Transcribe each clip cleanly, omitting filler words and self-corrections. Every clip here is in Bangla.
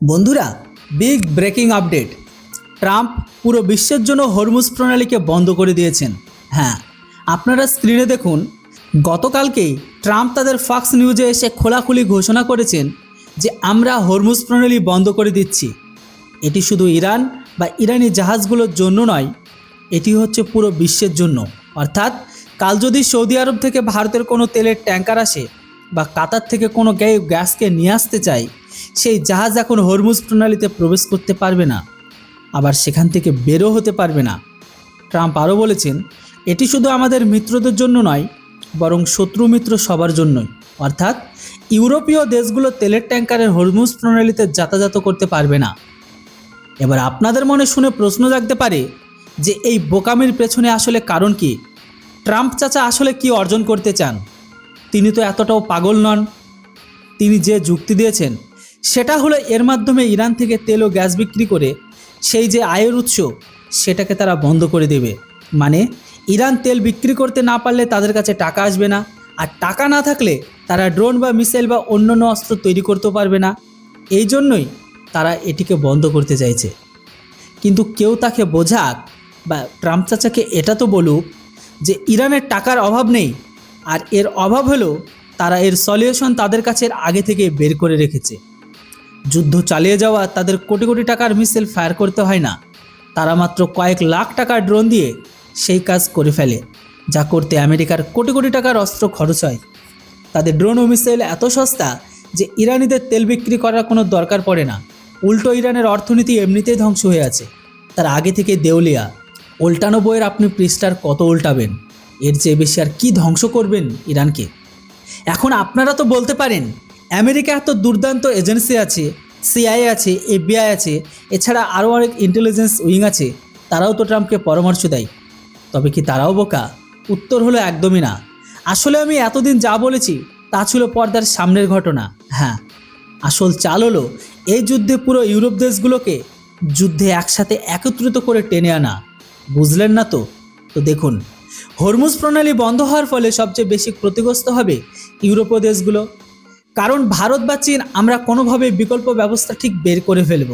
বন্ধুরা, বিগ ব্রেকিং আপডেট। ট্রাম্প পুরো বিশ্বের জন্য হরমুজ প্রণালীকে বন্ধ করে দিয়েছেন। হ্যাঁ, আপনারা স্ক্রিনে দেখুন, গতকালকেই ট্রাম্প তাদের ফক্স নিউজে এসে খোলাখুলি ঘোষণা করেছেন যে আমরা হরমুজ প্রণালী বন্ধ করে দিচ্ছি। এটি শুধু ইরান বা ইরানি জাহাজগুলোর জন্য নয়, এটি হচ্ছে পুরো বিশ্বের জন্য। অর্থাৎ কাল যদি সৌদি আরব থেকে ভারতের কোনো তেলের ট্যাঙ্কার আসে বা কাতার থেকে কোনো গ্যাসকে নিয়ে আসতে চায়, সেই জাহাজ এখন হরমুজ প্রণালীতে প্রবেশ করতে পারবে না, আবার সেখান থেকে বেরও হতে পারবে না। ট্রাম্প আরও বলেছেন, এটি শুধু আমাদের মিত্রদের জন্য নয়, বরং শত্রু মিত্র সবার জন্যই। অর্থাৎ ইউরোপীয় দেশগুলো তেলের ট্যাঙ্কারের হরমুজ প্রণালীতে যাতায়াত করতে পারবে না। এবার আপনাদের মনে শুনে প্রশ্ন জাগতে পারে যে এই বোকামির পেছনে আসলে কারণ কি? ট্রাম্প চাচা আসলে কি অর্জন করতে চান? তিনি তো এতটাও পাগল নন। তিনি যে যুক্তি দিয়েছেন সেটা হলো এর মাধ্যমে ইরান থেকে তেল ও গ্যাস বিক্রি করে সেই যে আয়ের উৎস সেটাকে তারা বন্ধ করে দেবে। মানে ইরান তেল বিক্রি করতে না পারলে তাদের কাছে টাকা আসবে না, আর টাকা না থাকলে তারা ড্রোন বা মিসাইল বা অন্যান্য অস্ত্র তৈরি করতেও পারবে না। এই জন্যই তারা এটিকে বন্ধ করতে চাইছে। কিন্তু কেউ তাকে বোঝাক বা ট্রাম্প চাচাকে এটা তো বলুক যে ইরানের টাকার অভাব নেই, আর এর অভাব হলো তারা এর সলিউশন তাদের কাছে আগে থেকে বের করে রেখেছে। যুদ্ধ চালিয়ে যাওয়া তাদের কোটি কোটি টাকার মিসাইল ফায়ার করতে হয় না, তারা মাত্র কয়েক লাখ টাকার ড্রোন দিয়ে সেই কাজ করে ফেলে, যা করতে আমেরিকার কোটি কোটি টাকার অস্ত্র খরচ হয়। তাদের ড্রোন ও মিসাইল এত সস্তা যে ইরানিদের তেল বিক্রি করার কোনো দরকার পড়ে না। উল্টো ইরানের অর্থনীতি এমনিতেই ধ্বংস হয়ে আছে, তার আগে থেকে দেউলিয়া। উল্টানো বইয়ের আপনি পৃষ্ঠার কত উল্টাবেন? এর চেয়ে বেশি আর কি ধ্বংস করবেন ইরানকে? এখন আপনারা তো বলতে পারেন, আমেরিকা এত দুর্দান্ত এজেন্সি আছে, সিআইএ আছে, এফবিআই আছে, এছাড়া আরও অনেক ইন্টেলিজেন্স উইং আছে, তারাও তো ট্রাম্পকে পরামর্শ দেয়। তবে কি তারাও বোকা? উত্তর হলো একদমই না। আসলে আমি এতদিন যা বলেছি তা ছিল পর্দার সামনের ঘটনা। হ্যাঁ, আসল চাল হলো এই যুদ্ধে পুরো ইউরোপ দেশগুলোকে যুদ্ধে একসাথে একত্রিত করে টেনে আনা। বুঝলেন না তো? দেখুন, হরমুজ প্রণালী বন্ধ হওয়ার ফলে সবচেয়ে বেশি ক্ষতিগ্রস্ত হবে ইউরোপীয় দেশগুলো। কারণ ভারত বা চীন আমরা কোনোভাবে বিকল্প ব্যবস্থা ঠিক বের করে ফেলব,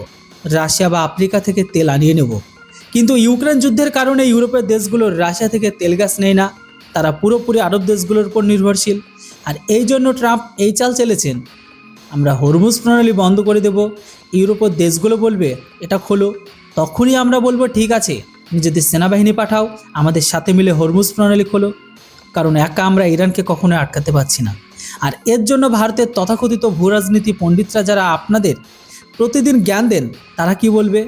রাশিয়া বা আফ্রিকা থেকে তেল আনিয়ে নেব। কিন্তু ইউক্রেন যুদ্ধের কারণে ইউরোপের দেশগুলো রাশিয়া থেকে তেল গ্যাস নেয় না, তারা পুরোপুরি আরব দেশগুলোর উপর নির্ভরশীল। আর এই জন্য ট্রাম্প এই চাল চেলেছেন, আমরা হরমুজ প্রণালী বন্ধ করে দেব। ইউরোপের দেশগুলো বলবে এটা খোলো, তখনই আমরা বলবো ঠিক আছে, নিজেদের সেনাবাহিনী পাঠাও, আমাদের সাথে মিলে হরমুজ প্রণালী খোলো। কারণ একা আমরা ইরানকে কখনো আটকাতে পারছি না। আর এর জন্য ভারতের তথাকথিত ভূরাজনীতি পণ্ডিতরা যারা আপনাদের প্রতিদিন জ্ঞান দেন, তারা কি বলবে?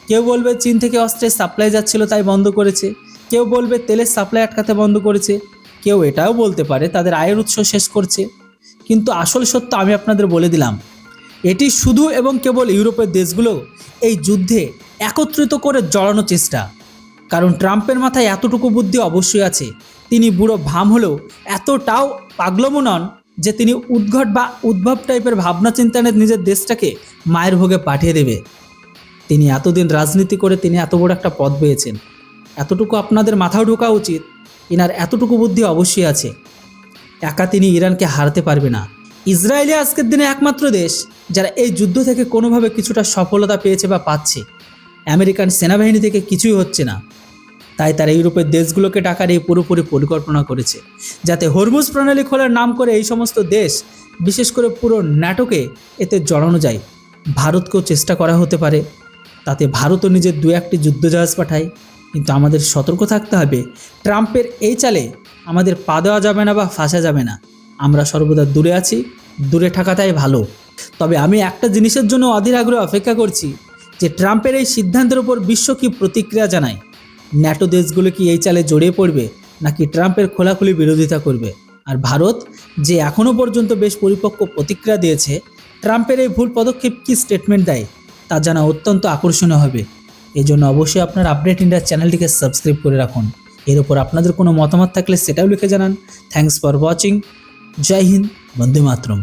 কেউ বলবে চীন থেকে অস্ত্রের সাপ্লাই যাচ্ছিল তাই বন্ধ করেছে, কেউ বলবে তেলের সাপ্লাই আটকাতে বন্ধ করেছে, কেউ এটাও বলতে পারে তাদের আয়ের উৎস শেষ করছে। কিন্তু আসল সত্য আমি আপনাদের বলে দিলাম, এটি শুধু এবং কেবল ইউরোপের দেশগুলো এই যুদ্ধে একত্রিত করে জড়ানোর চেষ্টা। কারণ ট্রাম্পের মাথায় এতটুকু বুদ্ধি অবশ্যই আছে, তিনি বুড়ো ভাম হলেও এতটাও পাগলমও নন যে তিনি উদ্ভট বা উদ্ভব টাইপের ভাবনা চিন্তা নিয়ে নিজের দেশটাকে মায়ের ভোগে পাঠিয়ে দেবে। তিনি এতদিন রাজনীতি করে তিনি এত বড় একটা পদ পেয়েছেন, এতটুকু আপনাদের মাথায় ঢোকা উচিত, ইনার এতটুকু বুদ্ধি অবশ্যই আছে। একা তিনি ইরানকে হারাতে পারবে না। ইসরায়েলই আজকের দিনে একমাত্র দেশ যারা এই যুদ্ধ থেকে কোনোভাবে কিছুটা সফলতা পেয়েছে বা পাচ্ছে। আমেরিকান সেনাবাহিনী থেকে কিছুই হচ্ছে না, তাই তারা ইউরোপের দেশগুলোকে টাকার এই পুরোপুরি পরিকল্পনা করেছে যাতে হরমুজ প্রণালী খোলার নাম করে এই সমস্ত দেশ, বিশেষ করে পুরো ন্যাটোকে এতে জড়ানো যায়। ভারতকেও চেষ্টা করা হতে পারে, তাতে ভারতও নিজের দু একটি যুদ্ধজাহাজ পাঠায়। কিন্তু আমাদের সতর্ক থাকতে হবে, ট্রাম্পের এই চালে আমাদের পা দেওয়া যাবে না বা ফাঁসা যাবে না। আমরা সর্বদা দূরে আছি, দূরে থাকাটাই ভালো। তবে আমি একটা জিনিসের জন্য অধীর আগ্রহে অপেক্ষা করছি যে ট্রাম্পের এই সিদ্ধান্তের উপর বিশ্ব কী প্রতিক্রিয়া জানায়। ন্যাটো দেশগুলো কি এই চালে জড়িয়ে পড়বে, নাকি ট্রাম্পের খোলাখুলি বিরোধিতা করবে? আর ভারত যে এখনও পর্যন্ত বেশ পরিপক্ক প্রতিক্রিয়া দিয়েছে, ট্রাম্পের এই ভুল পদক্ষেপ কী স্টেটমেন্ট দেয় তা জানা অত্যন্ত আকর্ষণীয় হবে। এই জন্য অবশ্যই আপনার আপডেট ইন্ডিয়া চ্যানেলটিকে সাবস্ক্রাইব করে রাখুন। এর উপর আপনাদের কোনো মতামত থাকলে সেটাও লিখে জানান। Thanks for watching. জয় হিন্দ, বন্দে মাতরম।